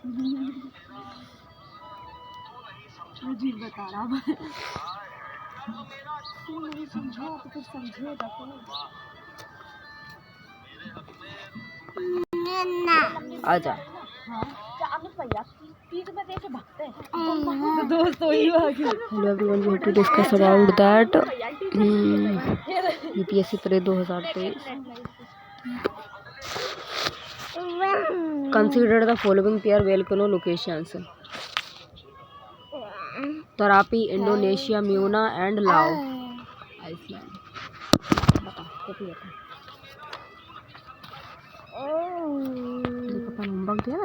अजीब बता रहा मैं। तू नहीं समझा तो फिर समझेगा कौन? आजा। तो दोस्त वही बाकी। Hello everyone, we have to discuss about that UPSC Pre 2023. Consider the following pair volcano locations: Tarapi, Indonesia, Muna and Laos, Iceland. बता कॉपी बता। देखो अपन होमवर्क दिया ना।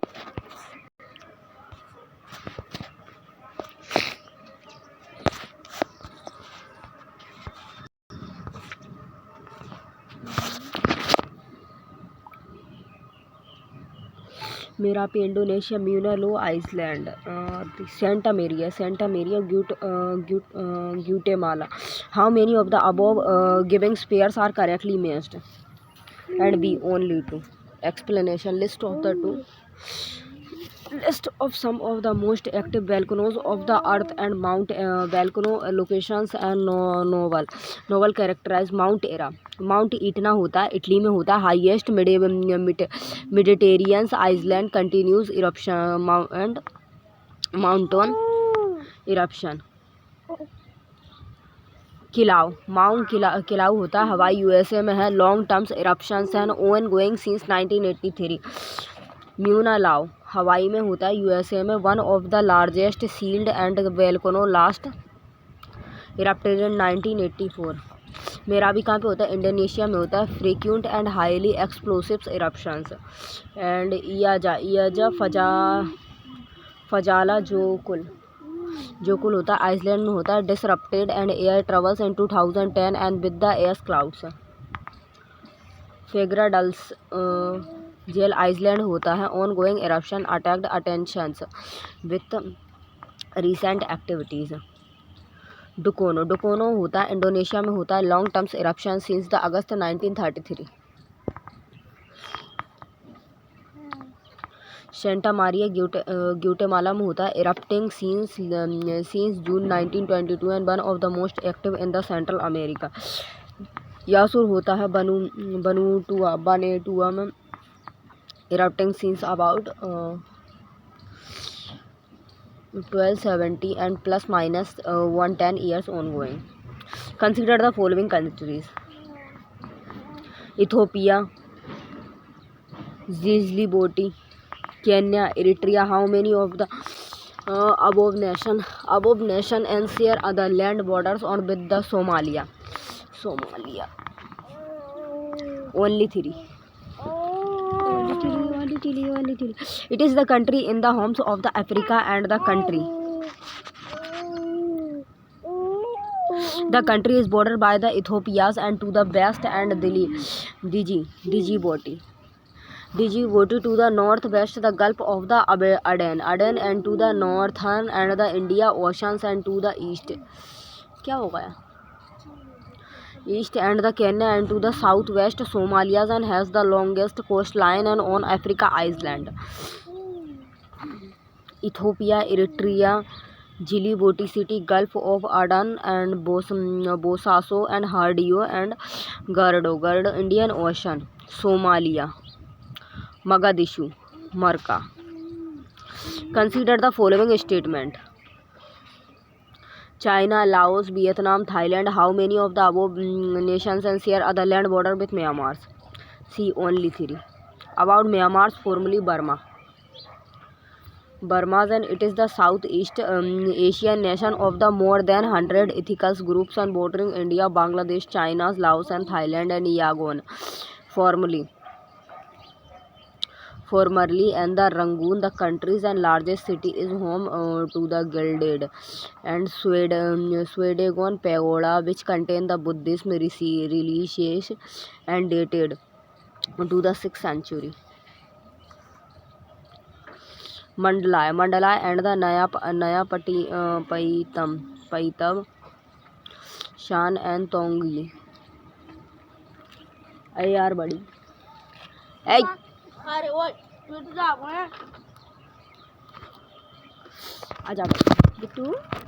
मेरापी, इंडोनेशिया, म्यूना, लो, आइसलैंड, सेंटा मेरिया, ग्यूटेमाला. How many of the above giving pairs are correctly matched? And B, only two. Explanation: list of some of the most active volcanoes of the earth and Mount volcano locations and novel characterized. Mount Etna होता है, Italy में होता है. Highest Mediterranean island continuous eruption and mountain eruption. Mount Kilauea होता है, Hawaii USA में है. Long terms eruptions and on going since 1983. Mauna Loa Hawaii में होता है, यूएसए में. One of the largest shield and volcano last erupted in 1984. मेरा भी कहाँ पे होता है? इंडोनेशिया में होता है. Frequent and highly explosives eruptions. And Eyjafjallajokull होता है, आइसलैंड में होता है. Disrupted and air travels in 2010 and with the air clouds. Fagradalsfjall Iceland होता है. On going eruption attacked attentions with recent activities. Dukono होता है, Indonesia में होता है. Long terms eruption since the August 1933. Santa Maria Guatemala में होता है, erupting since June 1922 and one of the most active in the central America. Yasur होता है बनेटुआ में, erupting since about 1270 and plus minus 110 years ongoing. Consider the following countries: Ethiopia, Djibouti, Kenya, Eritrea. How many of the above nation and share other land borders on with the Somalia? Only three. It is the country in the homes of the Africa and the country. The country is bordered by the Ethiopias and to the west and Djibouti to the northwest, the Gulf of the Aden and to the northern and the India Oceans and to the east. क्या हो गया? East and the Kenya and to the southwest Somalia and has the longest coastline and on Africa island. Ethiopia, Eritrea, Djibouti city, Gulf of Aden and Bosaso and Hardio and Gardo, Indian Ocean, Somalia, Mogadishu, Marka. Consider the following statement: China, Laos, Vietnam, Thailand. How many of the above nations and share other land border with Myanmar? C, only three. About Myanmar, formerly Burma, and it is the Southeast Asian nation of the more than 100 ethnic groups and bordering India, Bangladesh, China, Laos and Thailand and Yangon. Formerly and the Rangoon, the country's and largest city, is home to the gilded and Swedagon pagoda, which contain the Buddhist religious and dated to the 6th century. Mandalay and the Naya Paitab, Shan and Tongi. Hey yaar buddy. Hey. आजा बेटा बिट्टू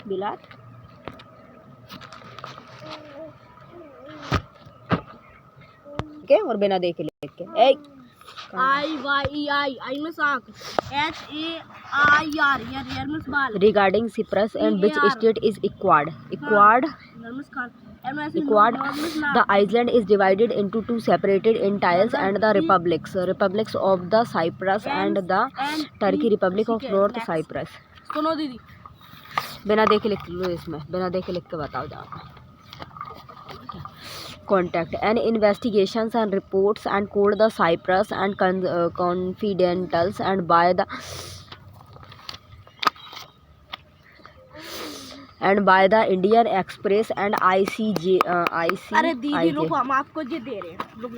बिलाट के और बिना देखे लिख के ए I में साक HAIR यार में सवाल regarding Cyprus and which state is Equad. The island is divided into two separated entities and the republics of the Cyprus and the Turkey Republic of North Cyprus. सुनो दीदी बिना देखे लिख लो इसमें बिना देखे लिख के बताओ जाओ. Contact and investigations and reports and called the Cyprus and confidentials and by the Indian Express and ICJ. अरे दीदी रुको हम आपको ये दे रहे हैं रुक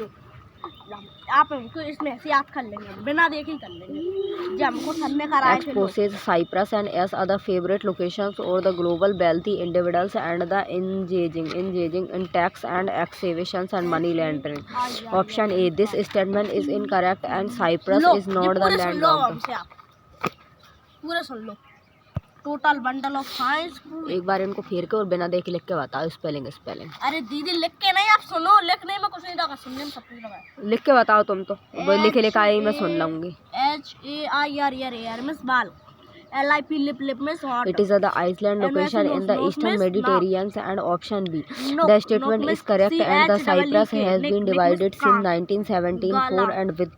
आप हमको इसमें से याद कर लेंगे बिना देखे ही कर लेंगे जो हमको सबने कराए थे exposes Cyprus and as other favorite locations or the global wealthy individuals and the engaging in tax and excavations and money laundering. Option A. This statement is incorrect and Cyprus is not the land of the. पूरा सुन लो total bundle of science एक बार इनको फेर के और बिना देखे लिख के बताओ स्पेलिंग. अरे दीदी लिख के नहीं आप सुनो लिखने में कुछ नहीं लगा सुनने में सब कुछ लगा है लिख के बताओ तुम तो लिखे लिखा ही मैं सुन लूंगी. HAIR मिस बाल LIP लिप में hot. It is the Iceland location in the eastern Mediterranean and option B. The statement is correct and the Cyprus has been divided since 1974 and with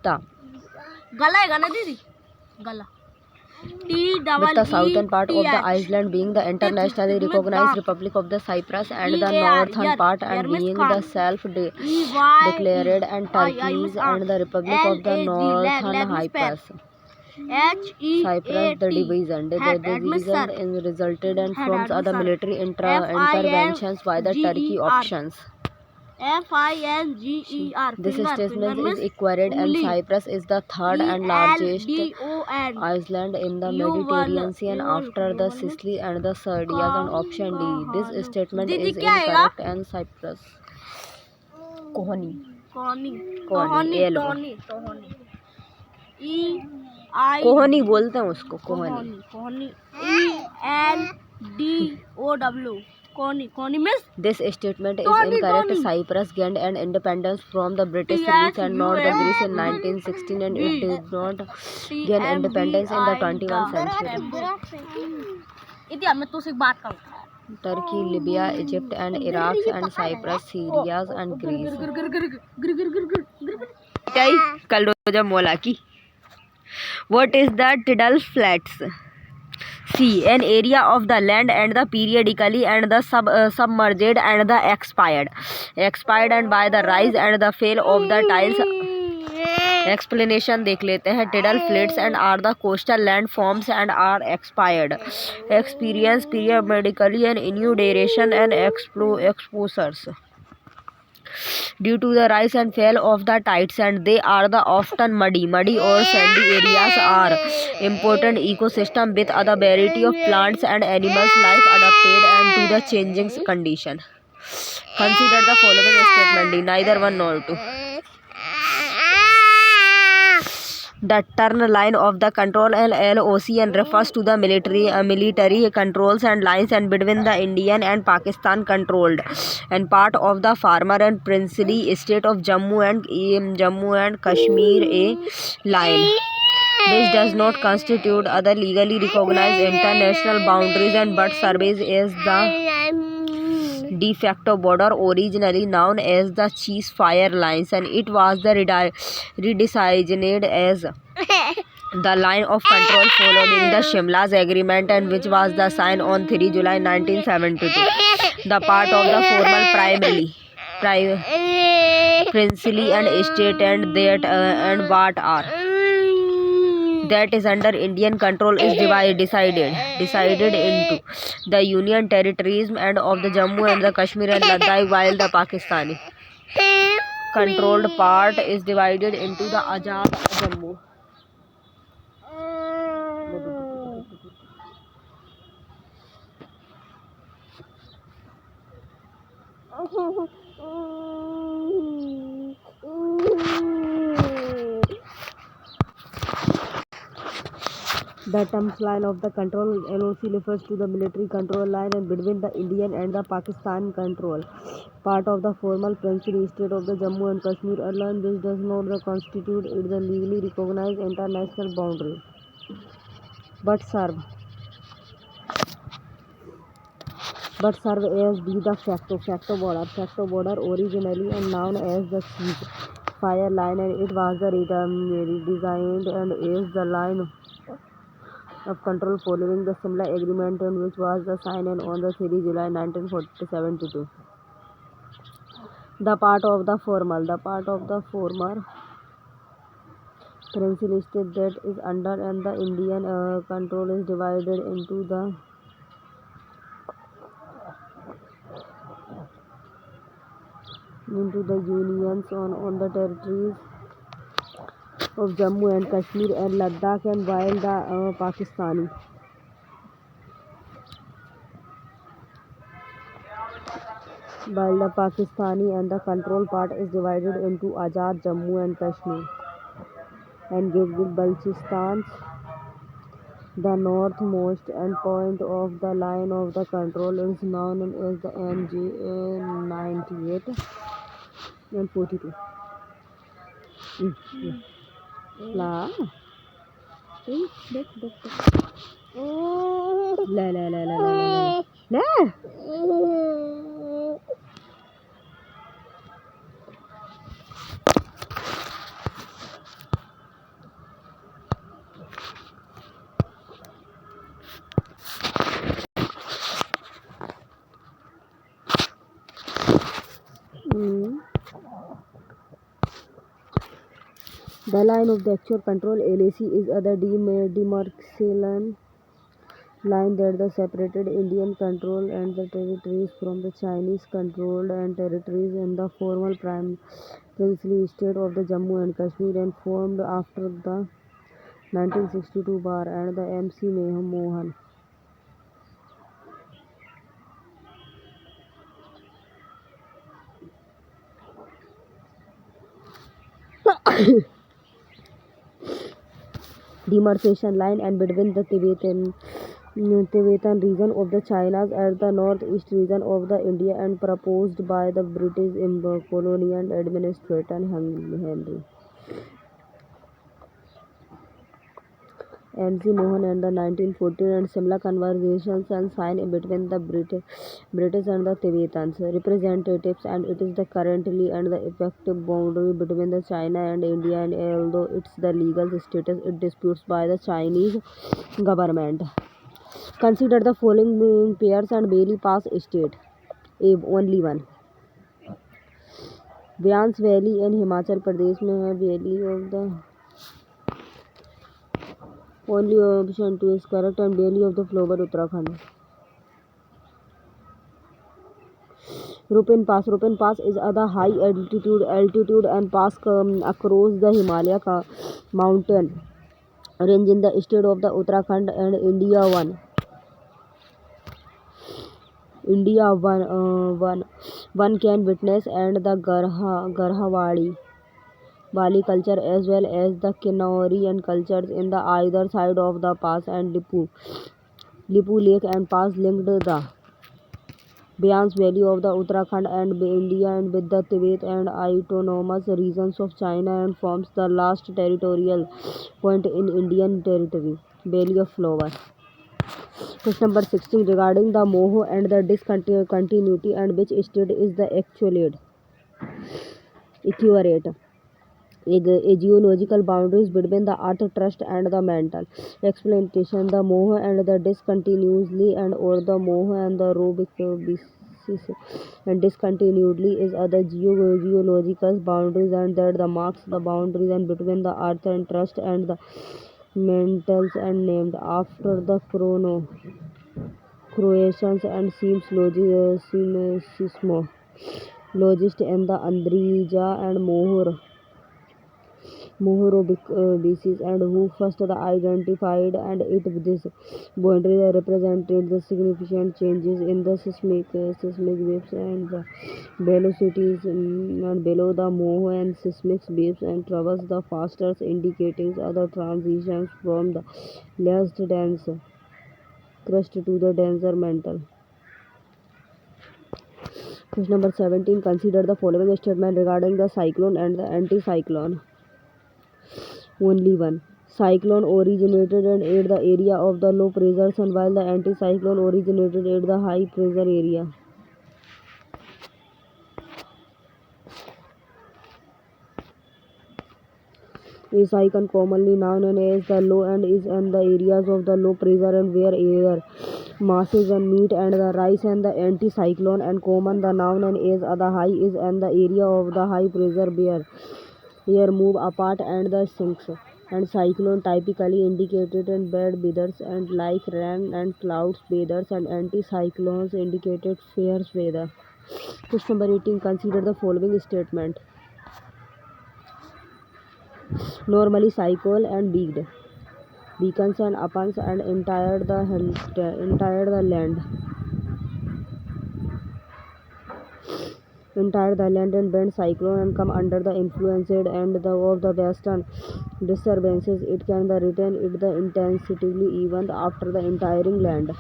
the southern part of the Iceland being the internationally recognized Republic of the Cyprus and the northern part and being the self-declared and Turkish and the Republic of the Northern Cyprus. Cyprus the division is resulted and from other military interventions by the Turkey options. FINGER. This statement is equated and Cyprus is the third and largest island in the Mediterranean after the Sicily and the Sardinia and option D. This statement is incorrect and Cyprus. कोहनी बोलते हैं उसको कोहनी ENDOW Connie miss. This statement is incorrect. Cyprus gained an independence from the British rule and not the Greece in 1916 and it did not gain independence in the 21st century. मैं तुझसे एक बात कहूँ Turkey, Libya, Egypt and Iraq and Cyprus, Syria and Greece. कल रोजा मौला की. What is the tidal flats? C. An area of the land and the periodically and the submerged and the expired and by the rise and the fall of the tides. Explanation देख लेते हैं. Tidal flats and are the coastal landforms and are expired. Experience periodically and inundation and exposures due to the rise and fall of the tides and they are the often muddy or sandy areas are important ecosystem with other variety of plants and animals life adapted and to the changing condition. Consider the following statement neither one nor two. The turn line of the control LOC and refers to the military controls and lines and between the Indian and Pakistan controlled and part of the former and princely state of Jammu and Kashmir a line which does not constitute other legally recognized international boundaries and but serves as the de facto border originally known as the ceasefire lines and it was the redesignated as the line of control following the Shimla's agreement and which was the signed on 3 July 1972. The part of the formal princely and state and that and what are that is under Indian control is decided into the Union territories and of the Jammu and the Kashmir and Ladakh while the Pakistani controlled part is divided into the Azad Jammu. The term line of the control (LOC) refers to the military control line and between the Indian and the Pakistan control part of the former princely state of the Jammu and Kashmir, a line which does not constitute it the legally recognized international boundary, but serve as the facto border. Facto border originally and known as the cease fire line, and it was redesigned and is the line of control following the Simla Agreement, which was signed on the 3 July 1972. The part of the former princely state that is under and the Indian control is divided into the unions on the territories of Jammu and Kashmir and Ladakh, and while the Pakistani and the control part is divided into Azad Jammu and Kashmir and Gilgit Baltistan. The northmost endpoint of the line of the control is known as the MJ 98 and 42. La. La. The line of the actual control (LAC) is the demarcation line that separated Indian control and the territories from the Chinese controlled and territories in the former princely state of the Jammu and Kashmir and formed after the 1962 war and the MC Mohan. Demarcation line and between the Tibetan region of the China and the northeast region of the India and proposed by the British colonial administrator Henry MC Mohan and the 1914 and similar conversations and signed between the British and the Tibetans representatives, and it is the currently and the effective boundary between the China and India, and although it's the legal status it disputes by the Chinese government. Consider the following pairs and Bailey Pass state. Only one. Vyans Valley in Himachal Pradesh में है. Valley of the only option 2 is correct, and Valley of the Flower Uttarakhand. Rupin Pass is at the high altitude and pass across the Himalaya mountain range in the state of the Uttarakhand and India. One can witness and the Garhwali culture as well as the Kinnauri and cultures in the either side of the pass, and Lipu Lake and pass linked the Byans Valley of the Uttarakhand and India and with the Tibet and autonomous regions of China, and forms the last territorial point in Indian territory. Valley of Flower. Question number 16 regarding the Moho and the discontinuity, and which state is the accurate a geological boundaries between the earth trust and the mantle. Explanation: the Moho and the discontinuously and or the Moho and the row and discontinuedly is other geological boundaries, and that the marks the boundaries and between the earth and trust and the mantles and named after the Croatians and seismologist in the Andrija and Mohor Mohorobices and who first identified and it this boundary represented the significant changes in the seismic waves and the velocities and below the Moho and seismic waves and traverse the faster indicating other transitions from the less dense crust to the denser mantle. Question number 17. Consider the following statement regarding the cyclone and the anticyclone. Only one. Cyclone originated and at the area of the low pressures and while the anticyclone originated at the high pressure area. A cyclone commonly known as the low end is in the areas of the low pressure and where air masses and meet and the rise and the anticyclone and common the noun and as the high is in the area of the high pressure where air move apart and the sinks and cyclone typically indicated in bad weathers and like rain and clouds weathers and anticyclones indicated fair weather. Question number 18. Consider the following statement. Normally cycle and beacons and uppans and entire the land and bend cyclone and come under the influence and of the western disturbances. It can retain it the intensively even after the entering land.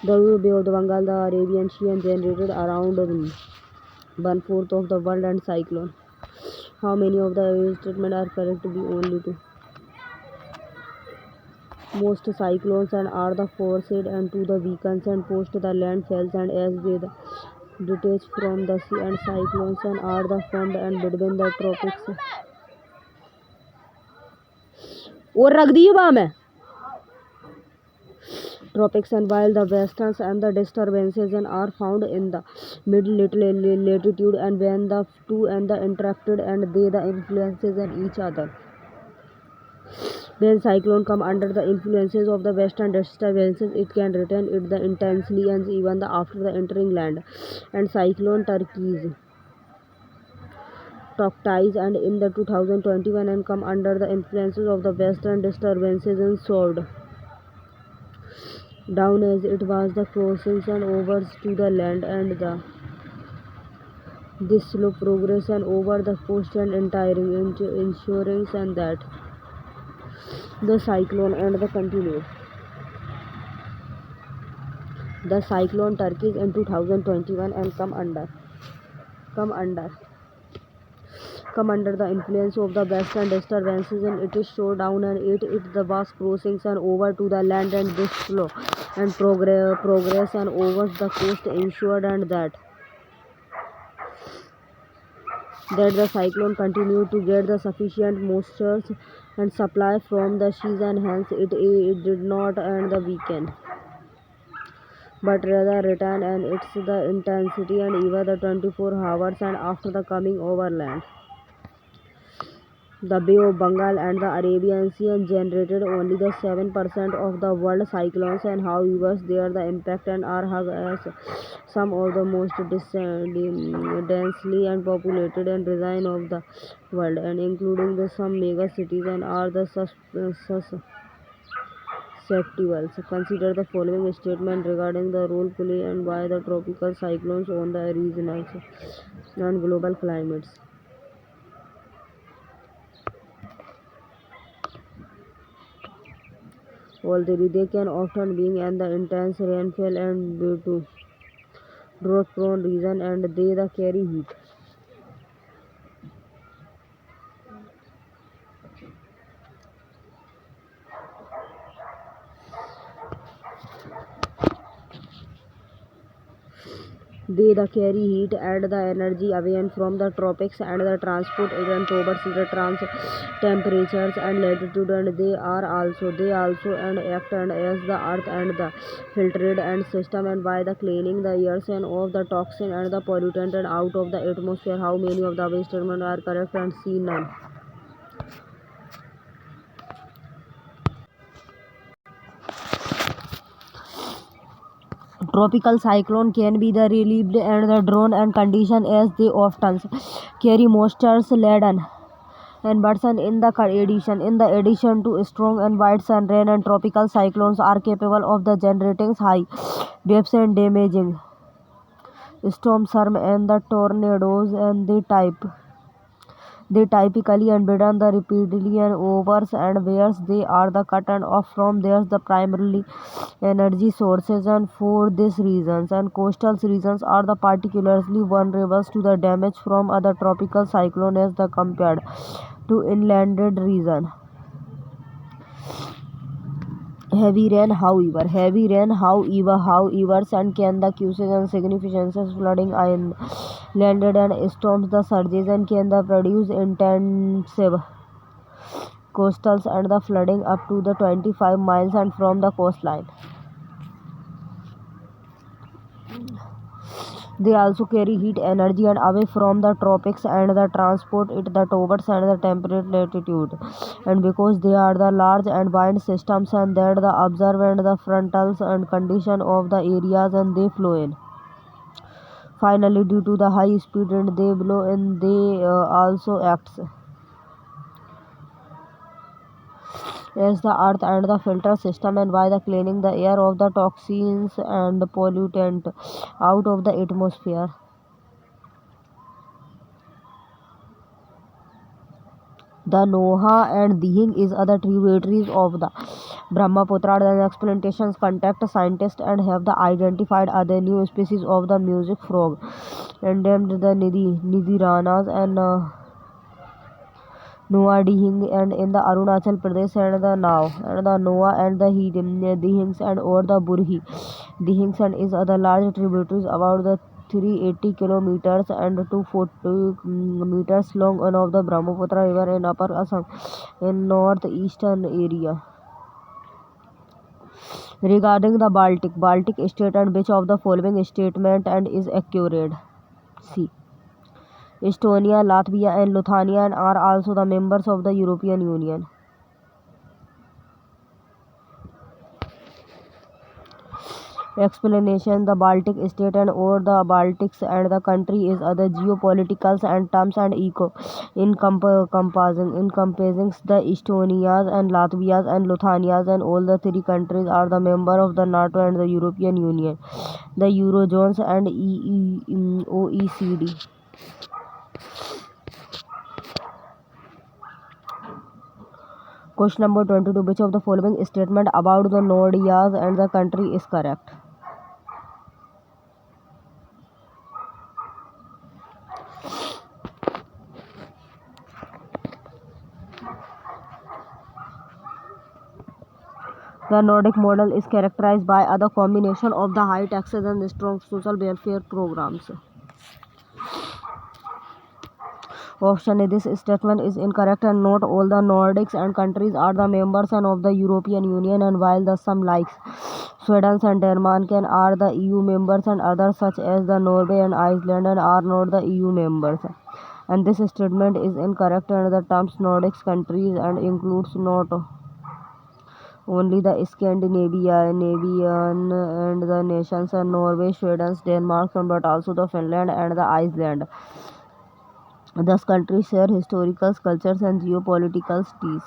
The Bay of the Bengal, the Arabian Sea and generated around 1/4 of the world and cyclone. How many of the statements are correct? To be only two. Most cyclones and are the forced and to the beacons and post the landfalls and as they detach from the sea and cyclones and are the formed and between the tropics. और रख दिए वहाँ में tropics and while the westerns and the disturbances and are found in the mid latitude and when the two and the interacted and they the influences on each other. When cyclone come under the influences of the western disturbances, it can retain it the intensely and even the after the entering land. And cyclone Turkey's Toktais and in the 2021 and come under the influences of the western disturbances and soared down as it was the crossings and overs to the land and this slow progress and over the coast and entering ensuring and that the cyclone and the continued. The cyclone Turkey in 2021 and come under the influence of the western disturbances and it is so down and it the vast crossings and over to the land and this slow and progress and over the coast ensured and that the cyclone continued to get the sufficient moisture and supply from the seas and hence it did not end the weekend but rather return and it's the intensity and even the 24 hours and after the coming over land. The Bay of Bengal and the Arabian Sea generated only the 7% of the world cyclones and however their the impact and are as some of the most densely and populated and region of the world and including the some mega cities and are the susceptible. Consider the following statement regarding the role play and why the tropical cyclones on the regional and global climates. Although they can often be in the intense rainfall and due to drought-prone region and they carry heat. They carry heat and the energy away and from the tropics and the transport it towards the temperatures and latitude and they also and act and as the earth and the filtered and system and by the cleaning the airs and of the toxin and the pollutant and out of the atmosphere. How many of the above statements are correct and C none? Tropical cyclone can be the relieved and the drawn and condition as they often carry moisture laden and Burton in the addition to strong and wide sun rain and tropical cyclones are capable of the generating high waves and damaging storm surge and the tornadoes, and they typically unburden the repeatedly and overs and whereas they are the cut and off from their the primarily energy sources, and for these reasons and coastal regions are the particularly vulnerable to the damage from other tropical cyclones as the compared to inlanded region. However, and can the causes and significant flooding in landed and storms the surges and can the produce intensive coastals and the flooding up to the 25 miles and from the coastline. They also carry heat energy and away from the tropics and the transport it the towards and the temperate latitude. And because they are the large and wind systems and that the observe and the frontals and condition of the areas and they flow in. Finally, due to the high speed and they blow in, they also acts as the earth and the filter system and by the cleaning the air of the toxins and pollutant out of the atmosphere. The Noha and Dihing is other tributaries of the Brahmaputra. The explanations contact scientists and have the identified other new species of the music frog, named the Nidiranas and Noa Dihing and in the Arunachal Pradesh and the Noa and the Dihings and over the Burhi. Dihings and is other large tributaries about the 380 kilometers and 240 meters long one of the Brahmaputra river in Upper Assam in northeastern area. Regarding the Baltic state and which of the following statement and is accurate? C. Estonia, Latvia and Lithuania are also the members of the European Union. Explanation: the Baltic state and or the Baltics and the country is other geopolitical and terms and encompassing the Estonias and Latvias and Lithuanias, and all the three countries are the member of the NATO and the European Union, the Eurozone and OECD. Question number 22. Which of the following statement about the Nordias and the country is correct? The Nordic model is characterized by a combination of the high taxes and strong social welfare programs. Option A. This statement is incorrect and not all the Nordics and countries are the members and of the European Union, and while the some like Sweden and Denmark are the EU members and others such as the Norway and Iceland are not the EU members. And this statement is incorrect and the terms Nordic countries and includes not only the Scandinavian and the nations and Norway, Sweden, Denmark, but also the Finland and the Iceland. Thus, countries share historical, cultures, and geopolitical ties.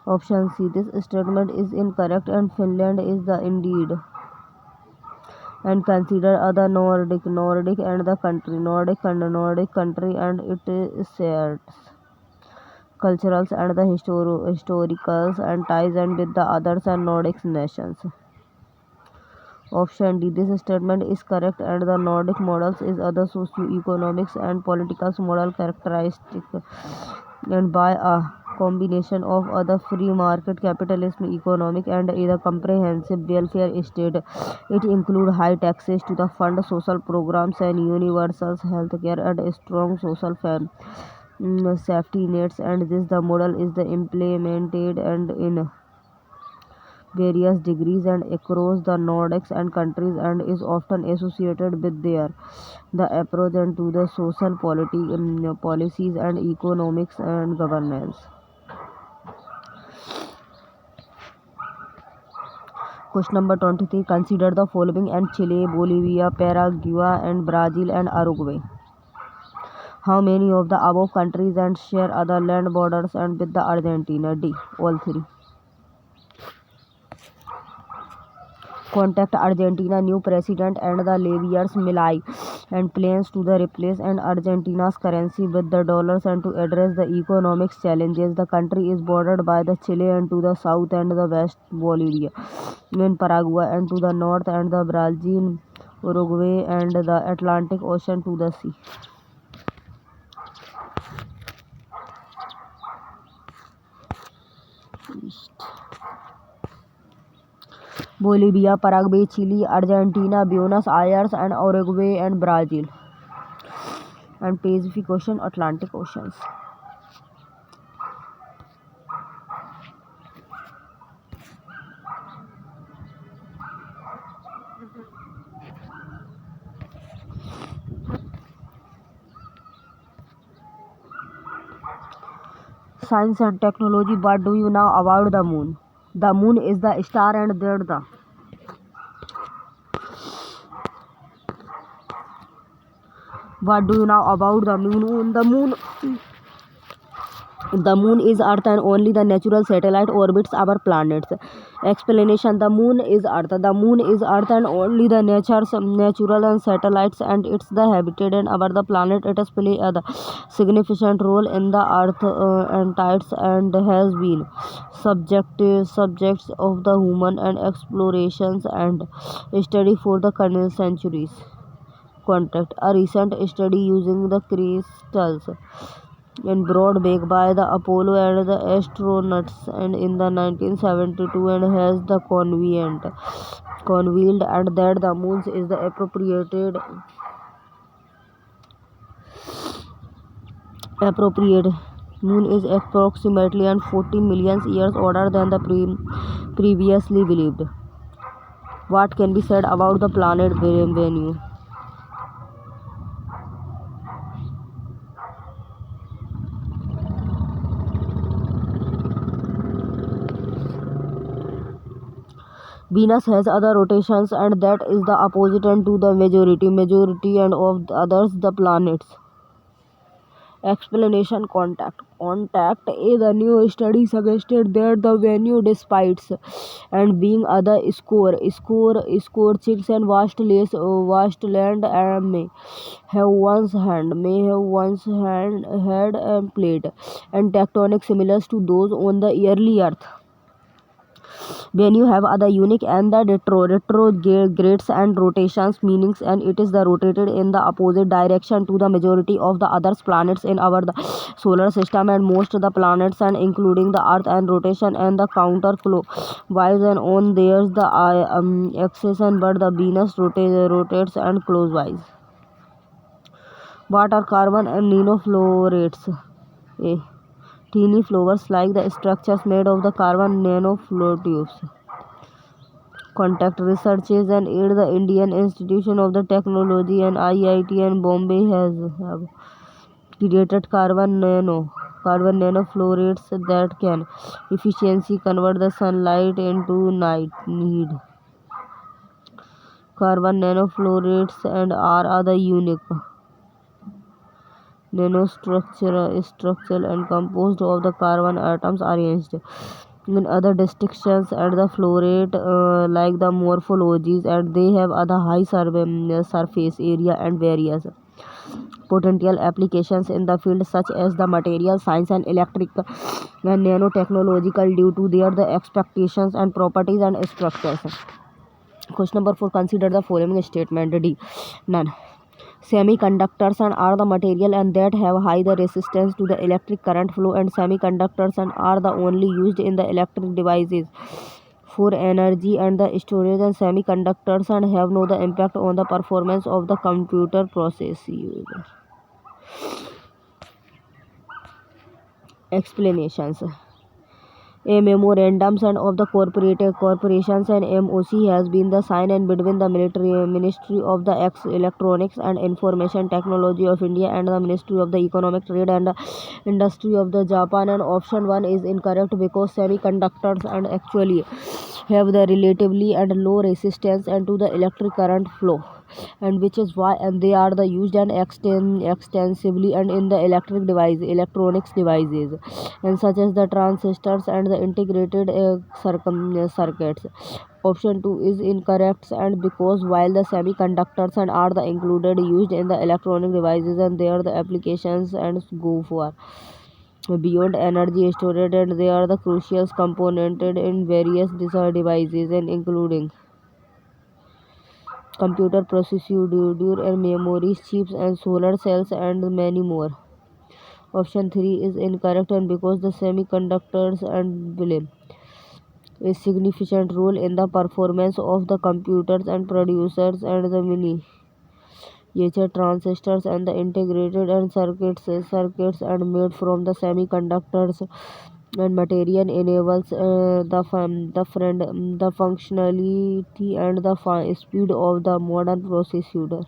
Option C. This statement is incorrect, and Finland is the indeed and consider other Nordic and the country Nordic country, and it shares cultural and the historical and ties and with the others and Nordic nations. Option D. This statement is correct and the Nordic models is other socio-economics and political model characteristic and by a combination of other free market capitalism economic and a comprehensive welfare state. It includes high taxes to the fund social programs and universal health care and strong social safety nets, and this the model is the implemented and in various degrees and across the Nordics and countries and is often associated with the approach and to the social policies and economics and governance. Question number 23. Consider the following and Chile, Bolivia, Paraguay and Brazil and Uruguay How many of the above countries and share other land borders and with the Argentina? D. All three. Contact Argentina new president and the leviers Milei and plans to the replace and Argentina's currency with the dollars and to address the economic challenges. The country is bordered by the Chile and to the south and the west Bolivia, in Paraguay and to the north and the Brazil, Uruguay and the Atlantic Ocean to the sea. Bolivia, Paraguay, Chile, Argentina, Buenos Aires and Uruguay and Brazil. And Pacific Ocean, Atlantic Oceans. Science and technology. What do you know about the moon? The moon is the star and there the What do you know about the moon? The moon is Earth and only the natural satellite orbits our planets. Explanation: the moon is Earth. The moon is Earth and only the natural and satellites and it's the habitat and our the planet. It has played a significant role in the Earth and tides and has been subjects of the human and explorations and study for the current centuries. Contact: a recent study using the crystals in broad bake by the Apollo and the astronauts and in the 1972 and has the convened and that the moon is the appropriate moon is approximately and 14 million years older than the previously believed. What can be said about the planet Venus? Venus has other rotations and that is the opposite and to the majority and of the others the planets. Explanation: contact is a new study suggested that the Venus despite and being other scorchings and vast land may have once had a plate and tectonic similar to those on the early Earth. When you have other unique and the retrogrades and rotations meanings and it is the rotated in the opposite direction to the majority of the other planets in our the solar system and most of the planets and including the Earth and rotation and the counterclockwise and on there's the axis and but the Venus rotates and clockwise. What are carbon and nanofluorates? A. Teeny flowers like the structures made of the carbon nanofluorotubes. Contact researches and aid the Indian Institution of the Technology and IIT and Bombay have created carbon nanofluorates that can efficiently convert the sunlight into night need. Carbon nanofluorates and are other unique nanostructural and composed of the carbon atoms arranged in other distinctions at the fluorate like the morphologies and they have other high surface area and various potential applications in the field such as the material science and electric and nanotechnological due to their the expectations and properties and structures. Question number 4. Consider the following statement. D. None. Semiconductors are the material and that have high the resistance to the electric current flow and semiconductors are the only used in the electric devices for energy and the storage and semiconductors and have no the impact on the performance of the computer processors. Explanations. A memorandum of the corporations and MOC has been the signed and between the Ministry of the Electronics and Information Technology of India and the Ministry of the Economic Trade and Industry of the Japan and option 1 is incorrect because semiconductors and actually have the relatively and low resistance and to the electric current flow. and which is why and they are the used and extensively and in the electronics devices, and such as the transistors and the integrated circuits. Option 2 is incorrect, and because while the semiconductors and are the included used in the electronic devices, and there the applications and go for beyond energy storage, and they are the crucial component in various devices and including computer processor and memory chips and solar cells and many more. Option 3 is incorrect, and because the semiconductors and play a significant role in the performance of the computers and producers and the miniature transistors and the integrated and circuits and made from the semiconductors and material enables the functionality and the speed of the modern processor.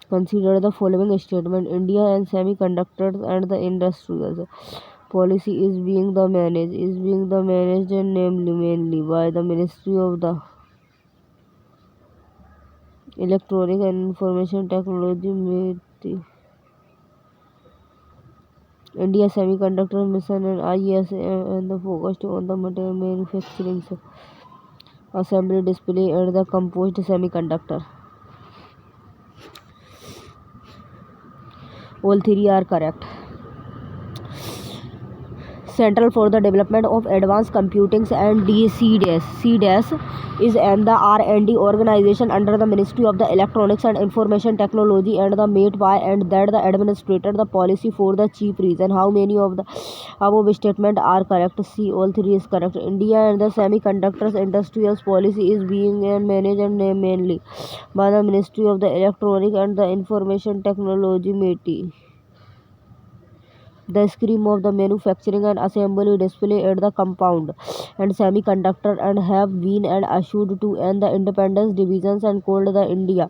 Consider the following statement: India and semiconductors and the industrial policy is being the managed and namely mainly by the Ministry of the Electronic and Information Technology. India Semiconductor Mission and ISM and the focused on the material manufacturing, assembly, display and the composed semiconductor. All three are correct. Central for the Development of Advanced Computing and CDAS is and the R&D organization under the Ministry of the Electronics and Information Technology and the made by and that the administrator the policy for the chief reason. How many of the above statement are correct? C. All three is correct. India and the semiconductors industrial policy is being and managed and mainly by the Ministry of the Electronic and the Information Technology (MeitY). The scheme of the manufacturing and assembly, display at the compound and semiconductor and have been and issued to and the independence divisions and called the India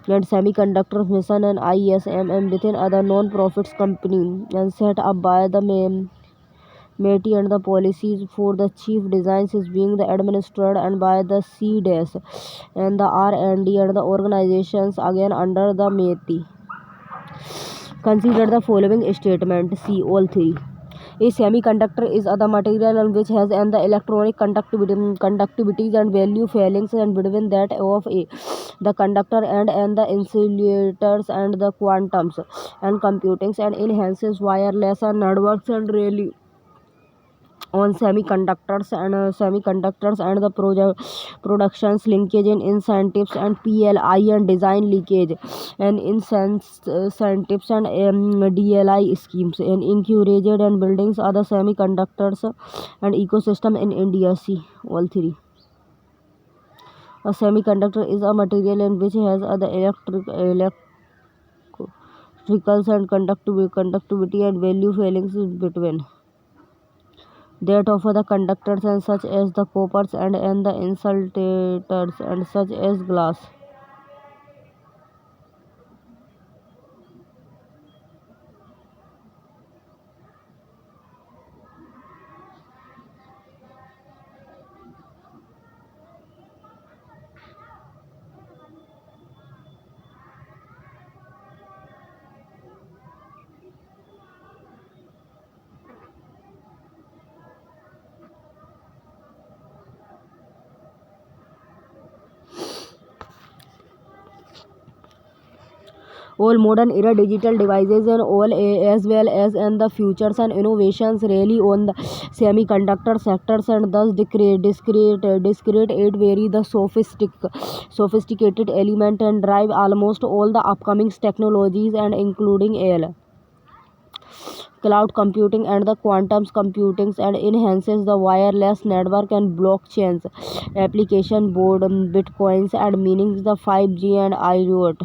and Semiconductor Mission and ISM and within other non-profits company and set up by the MeitY, and the policies for the chief designs is being the administered and by the CDAS and the R&D and the organizations again under the MeitY. Consider the following statement. See all three. A semiconductor is the material which has and the electronic conductivities and value failings and between that of the conductor and the insulators and the quantums and computings and enhances wireless and networks and really on semiconductors and the productions linkage in incentives and PLI and design leakage and incentives and DLI schemes and encouraged and buildings other semiconductors and ecosystem in India. See all three. A semiconductor is a material in which has the electricals and conductivity and value failings in between that of the conductors and such as the coppers and the insulators and such as glass. All modern era digital devices and all as well as and the futures and innovations really on the semiconductor sectors and thus discrete it vary the sophisticated element and drive almost all the upcoming technologies and including AI, cloud computing and the quantum computing and enhances the wireless network and blockchains application board bitcoins and meanings the 5G and IoT,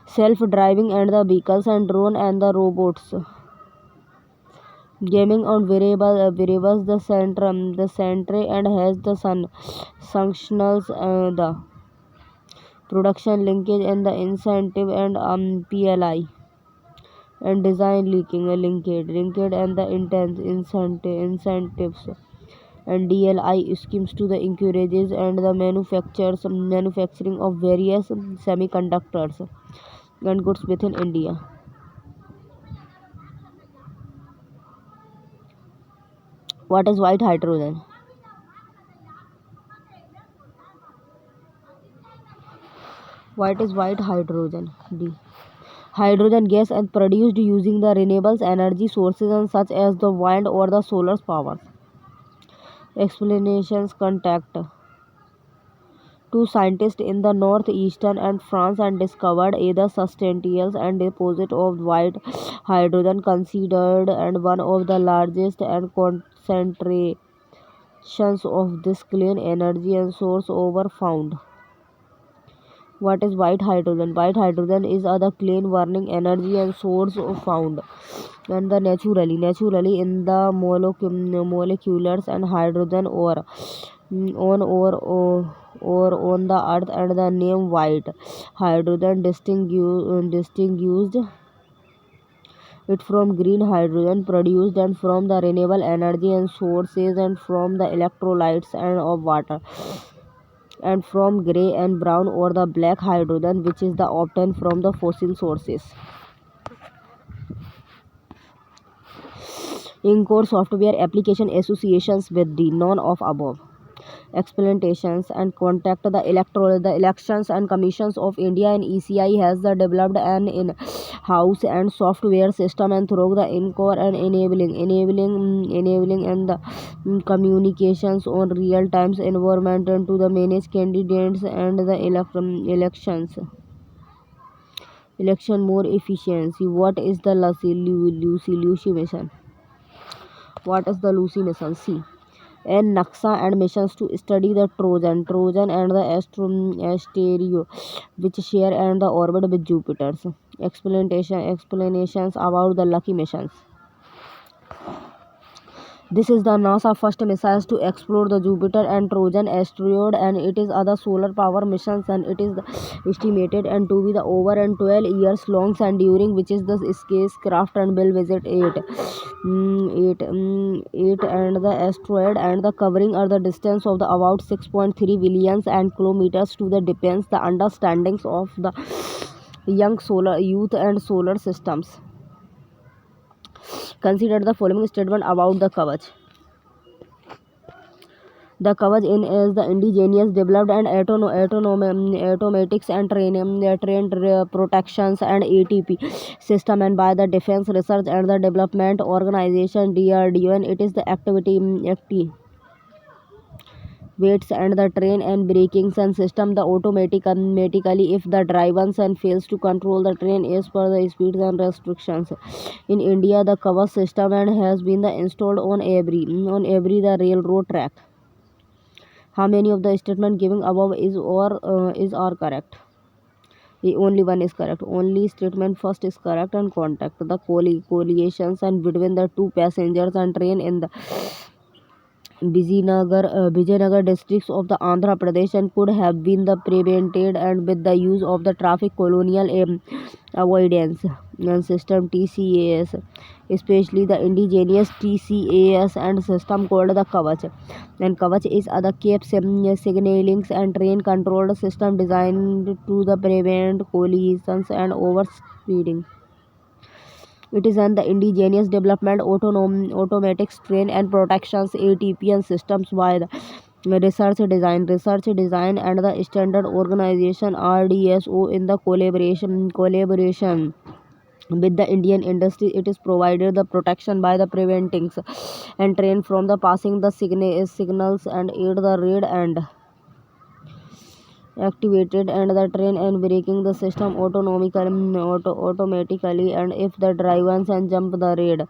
self-driving and the vehicles and drone and the robots, gaming on variables the center and has the functionals the production linkage and the incentive and PLI and design linkage and the incentives and DLI schemes to the encourages and the manufacturing of various semiconductors and goods within India. What is white hydrogen? What is white hydrogen? D. Hydrogen gas is produced using the renewable energy sources such as the wind or the solar power. Explanations. Contact. Two scientists in the northeastern and France and discovered either substantials and deposit of white hydrogen considered and one of the largest and concentrations of this clean energy and source over found. What is white hydrogen? White hydrogen is the clean burning energy and source found and the naturally in the molecules and hydrogen or on the earth, and the name white hydrogen distinguished it from green hydrogen produced and from the renewable energy and sources and from the electrolytes and of water, and from grey and brown or the black hydrogen which is the obtained from the fossil sources. In core software application associations with the none of above explanations and contact the elections and commissions of India and ECI has the developed an in-house and software system and through the in-core and enabling and the communications on real times environment and to the manage candidates and the election more efficiency. What is the Lucy mission? What is the Lucy mission? C. And Naxa and missions to study the Trojan and the Asterio, which share and the orbit with Jupiter's. Explanations about the lucky missions. This is the NASA first missiles to explore the Jupiter and Trojan asteroid, and it is other solar power missions, and it is estimated and to be the over and 12 years long and during which is the spacecraft and will visit eight and the asteroid and the covering are the distance of the about 6.3 billion and kilometers to the depends the understandings of the young solar youth and solar systems. Consider the following statement about the Kavach. The Kavach in is the indigenous developed and automatics and trained protections and ATP system and by the Defense Research and the Development Organization DRDO, and it is the activity weights and the train and braking and system the automatically if the driver and fails to control the train as per the speeds and restrictions. In India, the cover system and has been the installed on every the railroad track. How many of the statement given above is are correct? Only one is correct. Only statement first is correct and contact the collisions and between the two passengers and train in the Vijayanagar districts of the Andhra Pradesh and could have been the prevented and with the use of the traffic colonial avoidance system TCAS, especially the indigenous TCAS and system called the Kavach. And Kavach is other Cape signalings and train controlled system designed to the prevent collisions and overspeeding. It is an the indigenous development automatic train and protections ATP and systems by the research design and the standard organization RDSO in the collaboration with the Indian industry. It is provided the protection by the preventing and train from the passing the signals and aid the red and activated and the train and braking the system automatically, and if the drivers and jump the red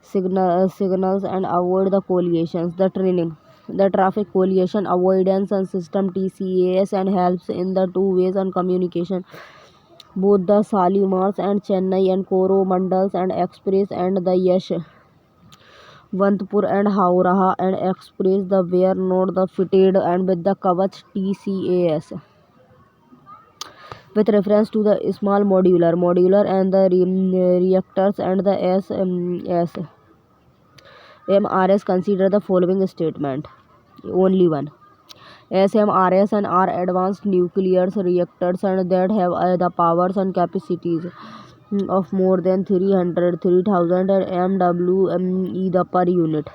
signals and avoid the collisions. The training the traffic collision avoidance and system TCAS and helps in the two ways and communication both the Salimars and Chennai and Coromandels and Express and the Yeshwantpur and Howrah and Express the were not the fitted and with the Kavach TCAS. with reference to the small modular and the reactors and the SMRs, consider the following statement. Only one. SMRs and are advanced nuclear reactors and that have the powers and capacities of more than 3,000 MWe the per unit.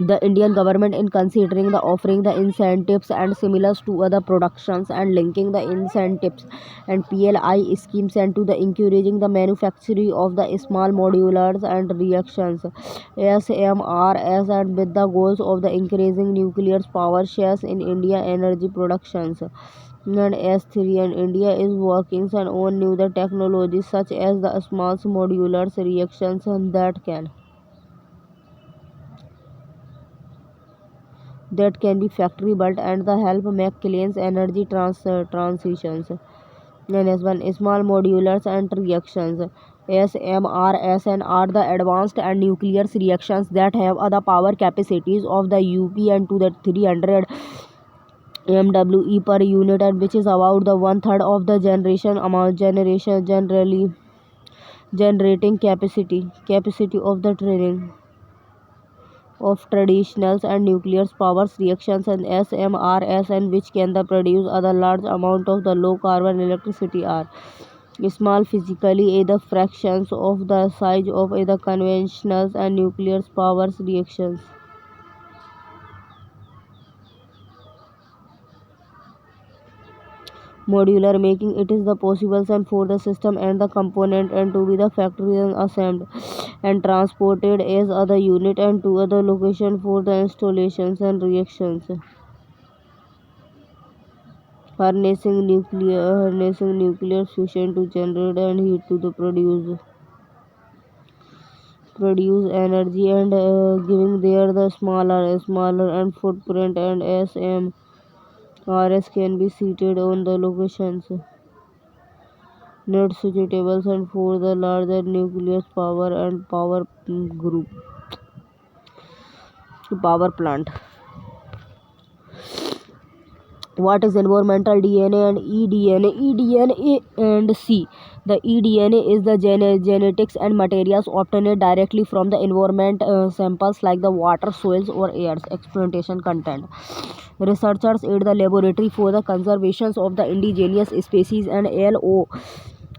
The Indian government, in considering the offering the incentives and similars to other productions and linking the incentives and PLI schemes and to the encouraging the manufacturing of the small modulars and reactions SMRs and with the goals of the increasing nuclear power shares in India energy productions. And S3 and India is working on new the technologies such as the small modulars reactions and that can be factory built and the help make clean energy transitions. And as one small modulars and reactions SMRs and are the advanced and nuclear reactions that have other power capacities of the UP and to the 300 MWe per unit and which is about the one third of the generally generating capacity of the training of traditional and nuclear power reactions and SMRs and which can the produce other large amount of the low carbon electricity are small physically the fractions of the size of the conventional and nuclear power reactions. Modular making it is the possible and for the system and the component and to be the factory and assembled and transported as other unit and to other location for the installations and reactions. Harnessing nuclear fusion to generate and heat to the produce energy and giving there the smaller and footprint and SMRs can be seated on the locations not suitable and for the larger nuclear power and power plant. What is environmental DNA and eDNA? eDNA and C. The eDNA is the genetics and materials obtained directly from the environment samples like the water, soils or air's experimentation content. Researchers aid the laboratory for the conservation of the indigenous species and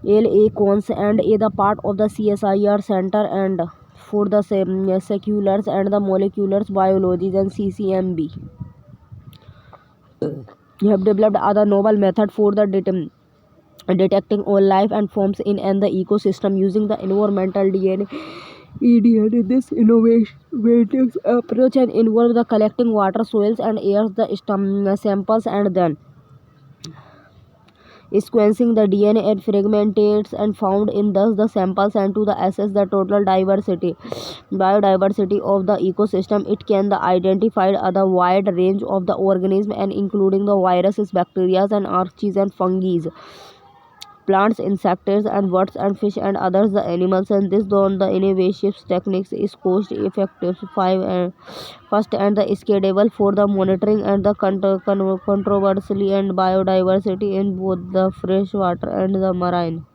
LA cons and is the part of the CSIR Center and for the seculars and the molecular biology and CCMB. You have developed other novel method for the detecting all life and forms in and the ecosystem using the environmental DNA. EDNA. This innovative approach and involve the collecting water, soils and air the samples and then sequencing the DNA and fragments and found in thus the samples and to the assess the total biodiversity of the ecosystem. It can the identify other wide range of the organism and including the viruses, bacteria and arches and fungi, plants, insects and birds and fish and others the animals and this on the innovative techniques is cost effective first and the scalable for the monitoring and the controversially and biodiversity in both the freshwater and the marine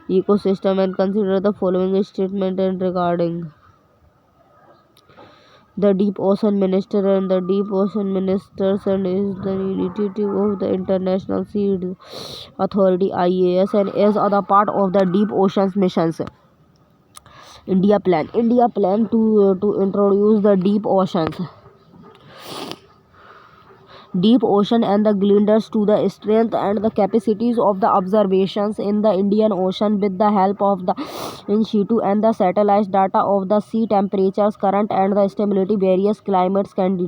ecosystem and consider the following statement and regarding the Deep Ocean Minister and the Deep Ocean Ministers and is the initiative of the International Seas Authority IAS and is other part of the Deep Oceans missions. India plan to introduce the deep ocean and the gliders to the strength and the capacities of the observations in the Indian Ocean with the help of the in situ and the satellite data of the sea temperatures, current and the stability, various climates climates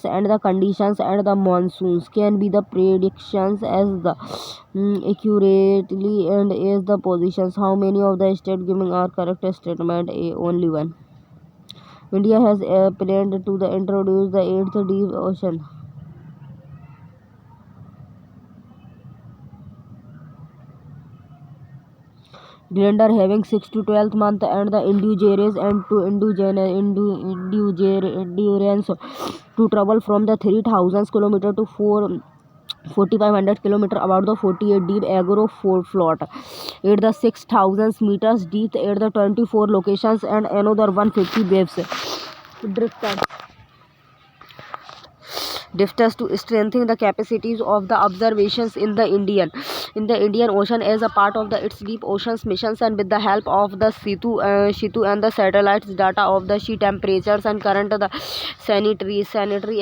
and the conditions and the monsoons can be the predictions as the accurately and as the positions. How many of the state giving are correct statement? A. Only one. India has planned to introduce the eighth deep ocean. gender having 6 to 12 month, and the endurance and to endurance to travel from the 3000 kilometer to 4500 kilometer about the 48 deep agro float at the 6000 meters deep at the 24 locations and another 150 waves drifters to strengthen the capacities of the observations in the Indian Ocean as a part of its deep oceans missions, and with the help of the Shitu and the satellites data of the sea temperatures and current, the sanitary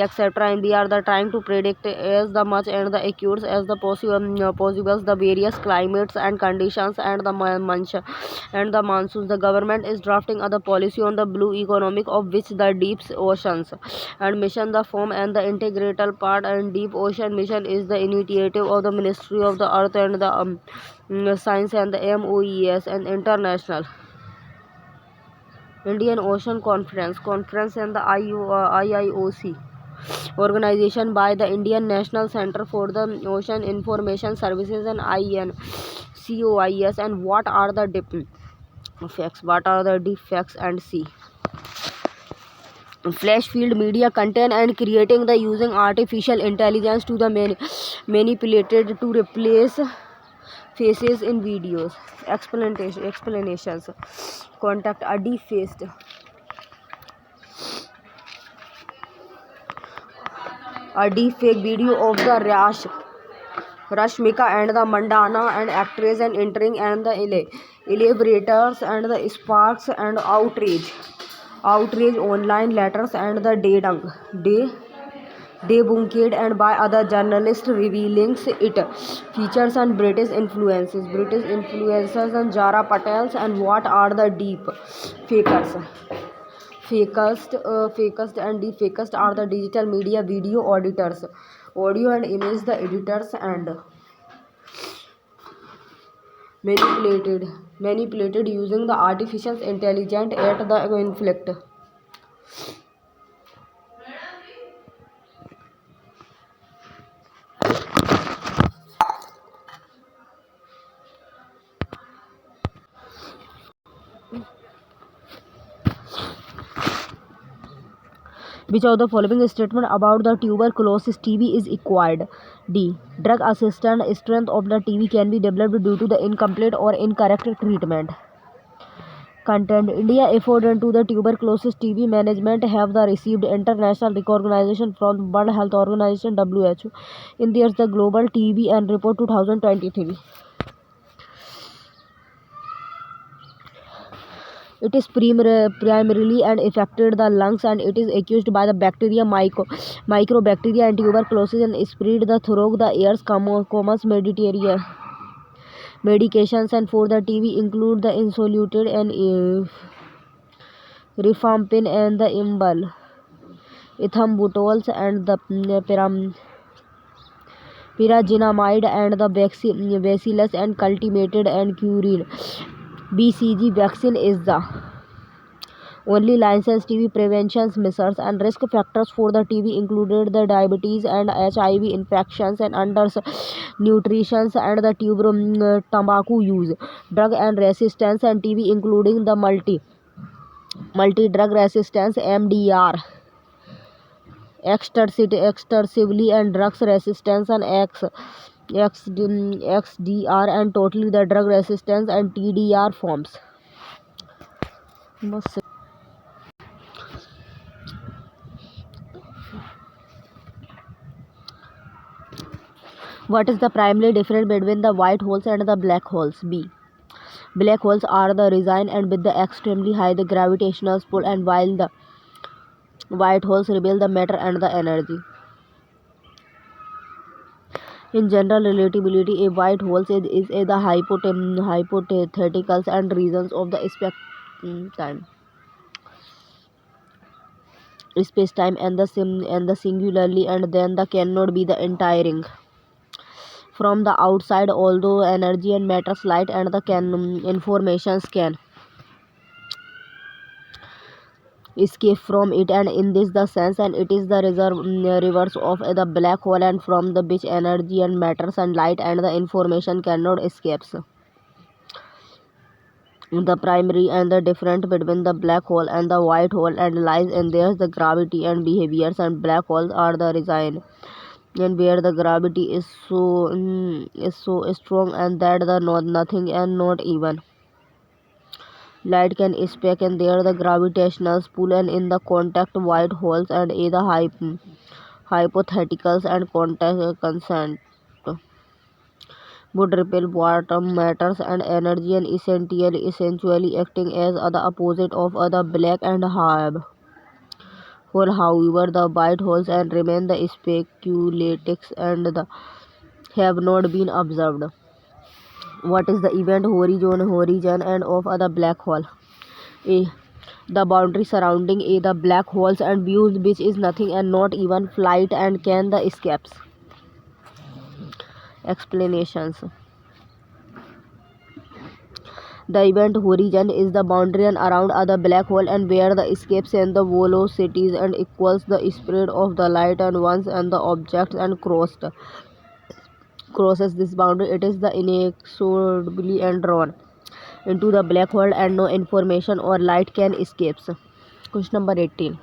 etc. and they are the trying to predict as the much and the accurate as the possible the various climates and conditions and the monsoons. The government is drafting other policy on the blue economic of which the deep oceans and mission the form and the integral part, and deep ocean mission is the initiative of the Ministry of the Earth and the Science and the MOES and International Indian Ocean Conference and the IIOC organization by the Indian National Center for the Ocean Information Services and INCOIS. And what are the defects and C flash field media content and creating the using artificial intelligence to the manipulated to replace faces in videos. Explanations contact a defaced a deepfake video of the Rashmika and the Mandana and actress and entering and the elaborators and the sparks and outrage online letters and the debunked and by other journalists revealing it features and British influencers and Jara Patels. And what are the deep fakers? Fakest and defakest are the digital media video auditors, audio and image the editors, and manipulated using the artificial intelligence at the conflict. Which of the following statement about the tuberculosis TB is acquired? D. Drug assistant strength of the TB can be developed due to the incomplete or incorrect treatment. Content: India effort into the tuberculosis TB management have the received international recognition from World Health Organization WHO in their the Global TB and Report 2023. It is primarily and affected the lungs, and it is accused by the bacteria microbacteria and tuberculosis and spread the through the airs. Common medications and for the TB include the insoluted and rifampin and the imbal, ethambutol and the pyrazinamide and the bacillus and cultivated and curine. BCG vaccine is the only licensed TB prevention measures, and risk factors for the TB included the diabetes and HIV infections and undernutrition and the tobacco use, drug and resistance and TB including the multi-drug resistance MDR, extensively and drugs resistance and XDR and totally the drug resistance and TDR forms. What is the primary difference between the white holes and the black holes? B. Black holes are the resign and with the extremely high the gravitational pull, and while the white holes reveal the matter and the energy. In general relativity, a white hole is the hypotheticals and reasons of the space-time and the singularly, and then the cannot be the entire from the outside, although energy and matters light and the informations can escape from it, and in this the sense and it is the reverse of the black hole, and from the which energy and matters and light and the information cannot escape. the primary and the difference between the black hole and the white hole and lies in there the gravity and behaviors, and black holes are the reason and where the gravity is so strong and that the nothing and not even light can escape, and there the gravitational pull and in the contact white holes and either hypotheticals and contact consent would repel bottom matters and energy and essentially acting as the opposite of the black and have hole. However, the white holes and remain the speculatics and the have not been observed. What is the event horizon and of the black hole? A. The boundary surrounding the black holes and views which is nothing and not even flight and can the escapes. Explanations. The event horizon is the boundary and around the black hole and where the escapes and the velocities and equals the spread of the light and once and the objects and crosses this boundary, it is the inexorably and drawn into the black hole and no information or light can escapes. Question number 18.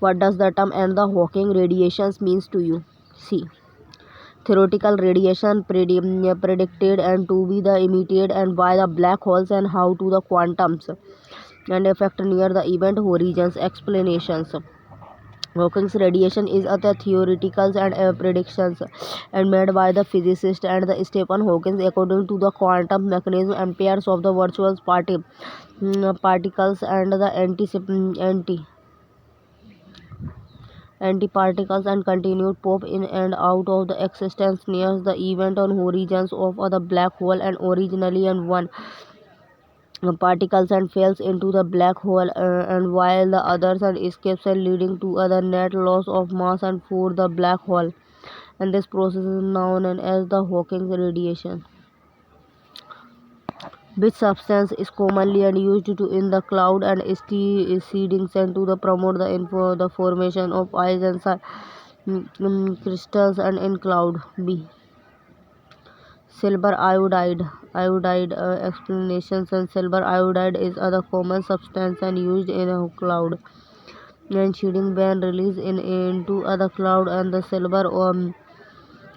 What does the term and the Hawking radiations means to you? C. Theoretical radiation predicted and to be the emitted and by the black holes and how to the quantums and effect near the event horizons. Explanations. Hawking's radiation is a theoretical and predictions and made by the physicist and the Stephen Hawking according to the quantum mechanism and pairs of the virtual particles and the antiparticles and continued pop in and out of the existence near the event on horizons of the black hole and originally and one particles and falls into the black hole and while the others and escapes and leading to other net loss of mass and for the black hole, and this process is known as the Hawking radiation. Which substance is commonly and used to in the cloud and seedings and to the promote the formation of ice and crystals and in cloud? B. Silver iodide. Explanations. And silver iodide is a common substance and used in a cloud and shedding when released into other cloud and the silver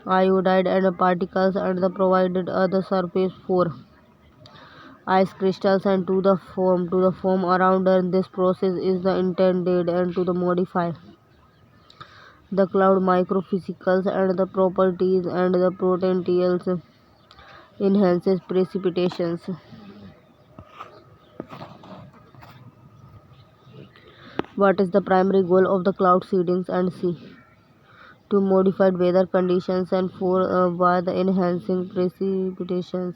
iodide and particles and the provided the surface for ice crystals and to the form around, and this process is the intended and to the modify the cloud microphysicals and the properties and the potentials enhances precipitations. What is the primary goal of the cloud seedings? And C. To modify weather conditions and for by the enhancing precipitations.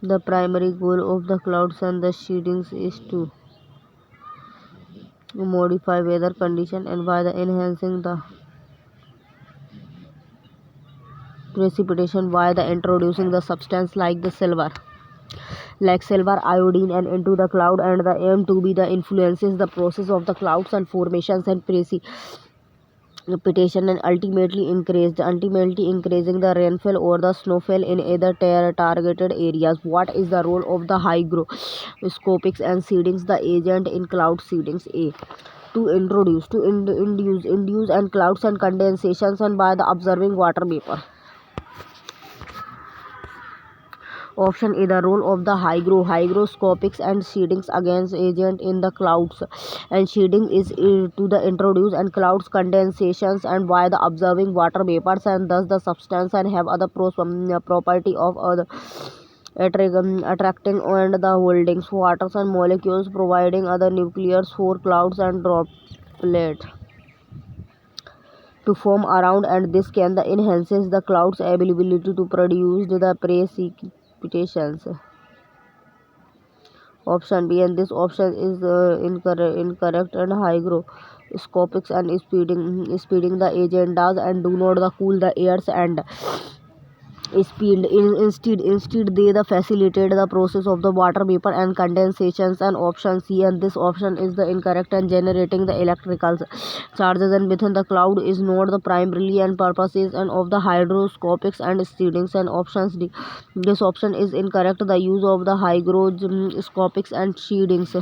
The primary goal of the clouds and the seedings is to modify weather condition and by the enhancing the precipitation by the introducing the substance like silver iodine and into the cloud, and the aim to be the influences the process of the clouds and formations and precipitation and ultimately increasing the rainfall or the snowfall in either targeted areas. What is the role of the hygroscopics and seedings the agent in cloud seedings? A. To induce and clouds and condensations and by the observing water vapor. Option A. The role of the hygroscopics and seedings against agent in the clouds and seeding is to the introduce and clouds condensations and by the observing water vapors and thus the substance and have other property of other attracting and the holdings waters and molecules providing other nuclears for clouds and droplets to form around, and this can the enhances the clouds ability to produce the precipitations. Option B, and this option is incorrect and hygroscopics and speeding the agendas and do not the cool the airs and speed. Instead they facilitate the process of the water vapor and condensations, and option C, and this option is the incorrect, and generating the electrical charges and within the cloud is not the primarily and purposes and of the hydroscopics and steadings, and options D, this option is incorrect, the use of the hygroscopics and shadings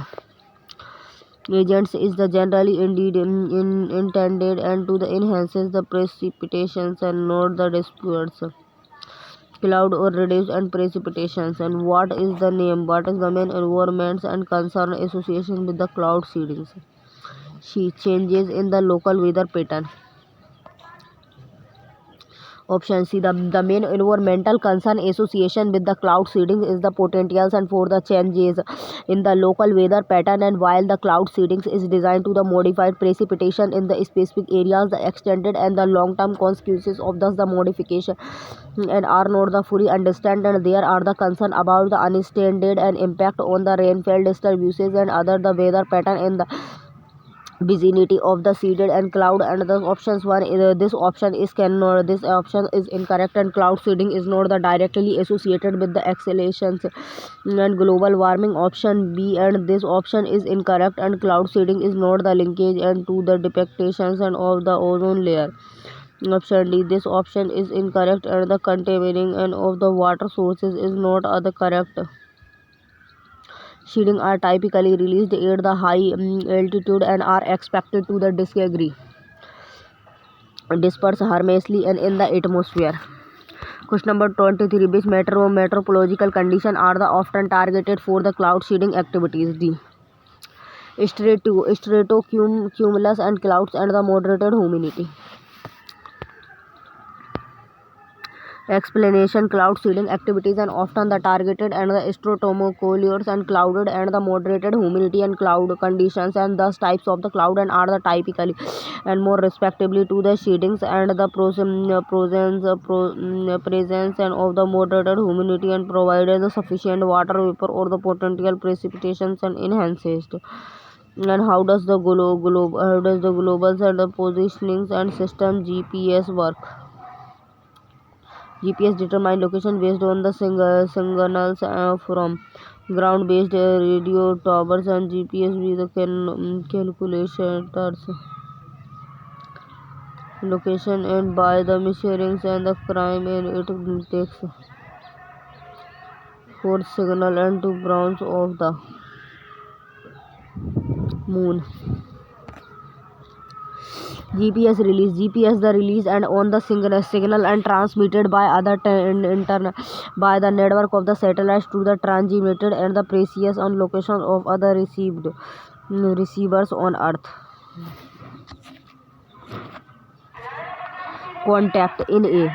agents is the generally indeed intended and to the enhances the precipitations and not the disperse cloud or reduce and precipitations. And what is the main environments and concern association with the cloud seedings? She changes in the local weather pattern. Option C, the main environmental concern association with the cloud seeding is the potentials and for the changes in the local weather pattern, and while the cloud seedings is designed to the modified precipitation in the specific areas, the extended and the long-term consequences of thus the modification and are not the fully understand, and there are the concern about the unintended and impact on the rainfall distributions and other the weather pattern in the vicinity of the seeded and cloud. And the options one this option is cannot this option is incorrect, and cloud seeding is not the directly associated with the accelerations and global warming. Option B, and this option is incorrect, and cloud seeding is not the linkage and to the depictions and of the ozone layer. Option D, this option is incorrect, and the contaminating and of the water sources is not the correct. Seeding are typically released at the high altitude and are expected to the disperse harmlessly and in the atmosphere. Question number 23. Which meteorological conditions are the often targeted for the cloud seeding activities? D. Stratocumulus and clouds and the moderated humidity. Explanation: cloud seeding activities are often the targeted and the stratomolecules and clouded and the moderated humidity and cloud conditions, and thus types of the cloud and are the typically and more respectively to the shadings and the presence and of the moderated humidity and provided the sufficient water vapor or the potential precipitations and enhanced. And how does the global and the positionings and system GPS work? GPS determine location based on the signals from ground-based radio towers, and GPS with the calculators location and by the measurings and the crime, and it takes for signal and to browns of the moon. GPS the release and on the signal and transmitted by other by the network of the satellites to the transmitted and the precious on location of other receivers on earth. Contact in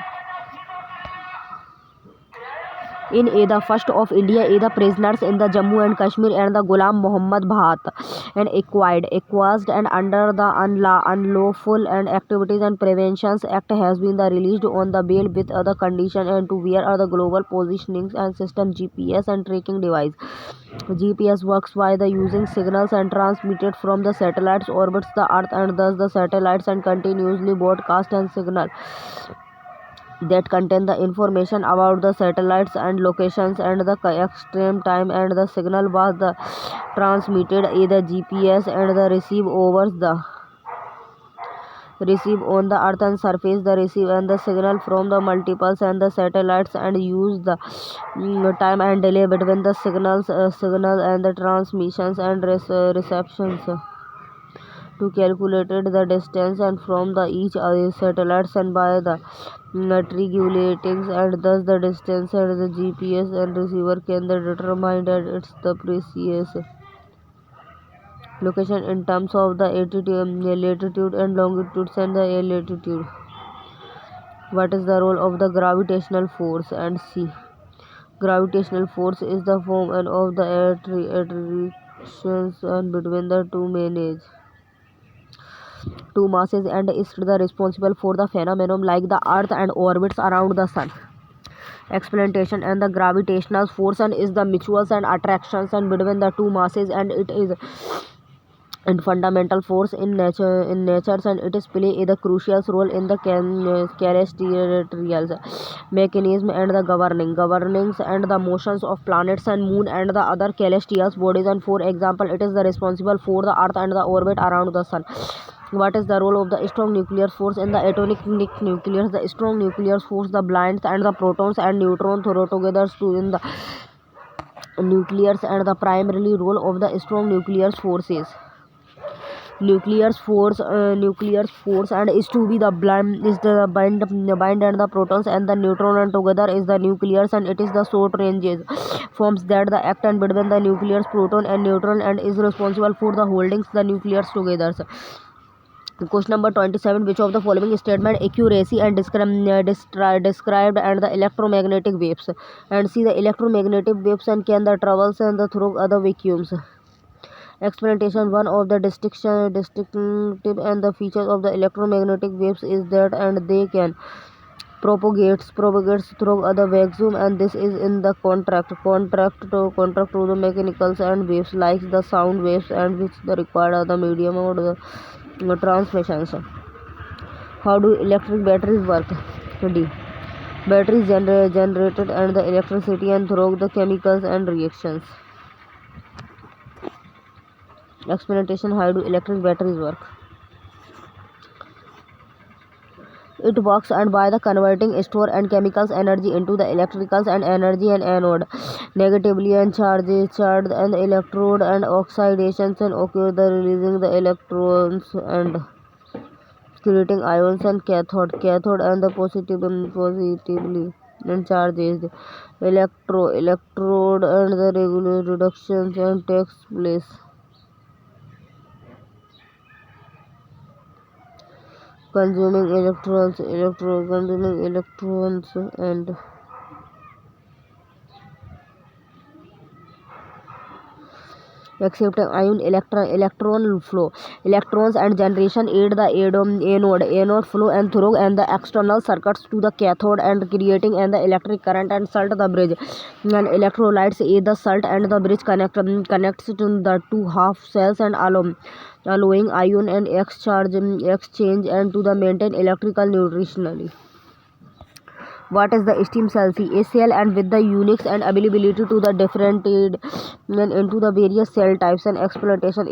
A, the first of India, the prisoners in the Jammu and Kashmir and the Ghulam Muhammad Bhatt and acquiesced and under the Unlawful and Activities and Preventions Act has been the released on the bail with other condition and to wear the global positionings and system GPS and tracking device. GPS works by the using signals and transmitted from the satellites orbits the earth, and thus the satellites and continuously broadcast and signal that contain the information about the satellites and locations and the extreme time, and the signal was the transmitted either GPS and the receive on the earth's surface, the receive and the signal from the multiples and the satellites, and use the time and delay between the signal and the transmissions and receptions to calculate the distance and from the each satellites and by the triangulating, and thus the distance and the GPS and receiver can determine that it's the precise location in terms of the latitude and longitudes and the latitude. What is the role of the gravitational force? And C. Gravitational force is the form and of the attractions between the two masses and is the responsible for the phenomenon like the earth and orbits around the sun. Explanation: and the gravitational force and is the mutual and attractions and between the two masses, and it is and fundamental force in nature and it is play the crucial role in the celestial mechanism and the governings and the motions of planets and moon and the other celestial bodies. And for example, it is the responsible for the earth and the orbit around the sun. What is the role of the strong nuclear force in the atomic nucleus? The strong nuclear force the blinds and the protons and neutrons throw together to in the nucleus. And the primarily role of the strong nuclear forces nuclear force and is to be the blind is the bind and the protons and the neutron and together is the nucleus. And it is the short ranges forms that the act and between the nucleus proton and neutron and is responsible for the holdings the nucleus together. Question number 27. Which of the following statement accuracy and described and the electromagnetic waves? And see the electromagnetic waves and can the travels and the through other vacuums. Explanation. One of the distinctive and the features of the electromagnetic waves is that and they can propagates through other vacuum, and this is in the contract to the mechanicals and waves like the sound waves and which the required are the medium or the transmissions. How do electric batteries work? D. Batteries generated and the electricity and through the chemicals and reactions. Explanation. How do electric batteries work? It works and by the converting store and chemicals energy into the electricals and energy and anode negatively and charged and electrode and oxidations and occur the releasing the electrons and creating ions and cathode and the positively and charged electrode and the regular reductions and takes place. Consuming electrons and accepting ion electron flow. Electrons and generation aid the anode flow and through and the external circuits to the cathode and creating and the electric current and salt the bridge. And electrolytes aid the salt and the bridge connects to the two half cells and allowing ion and exchange and to the maintain electrical neutrality. What is the steam cell? A cell and with the unique and availability to the differentiated into the various cell types. And exploitation.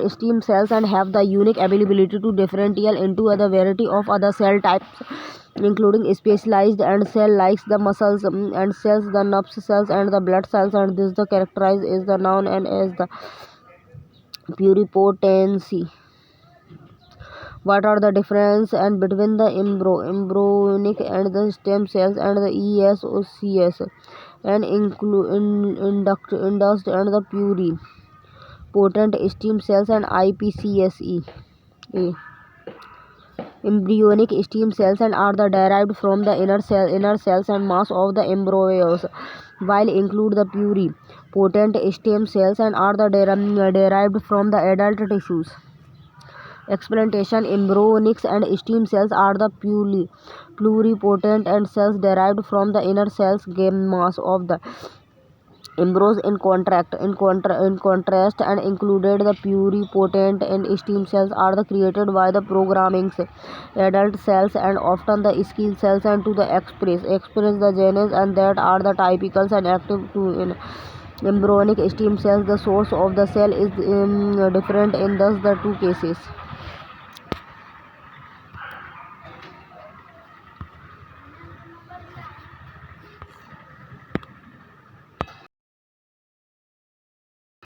Steam cells and have the unique availability to differentiate into the variety of other cell types, including specialized and cell like the muscles and cells, the nerve cells and the blood cells. And this the characterized is the known and as the pluripotency. What are the difference and between the embryonic and the stem cells and the ESOCS and induced and the pluripotent stem cells and IPCSE? Embryonic stem cells and are the derived from the inner cells and mass of the embryos, while include the pluripotent stem cells and are the derived from the adult tissues. Explanation. Embryonic and stem cells are the pluripotent and cells derived from the inner cells game mass of the embryos in contrast and included the pluripotent and stem cells are the created by the programming adult cells and often the skill cells and to the express the genes and that are the typical and active to in embryonic stem cells. The source of the cell is different in thus the two cases.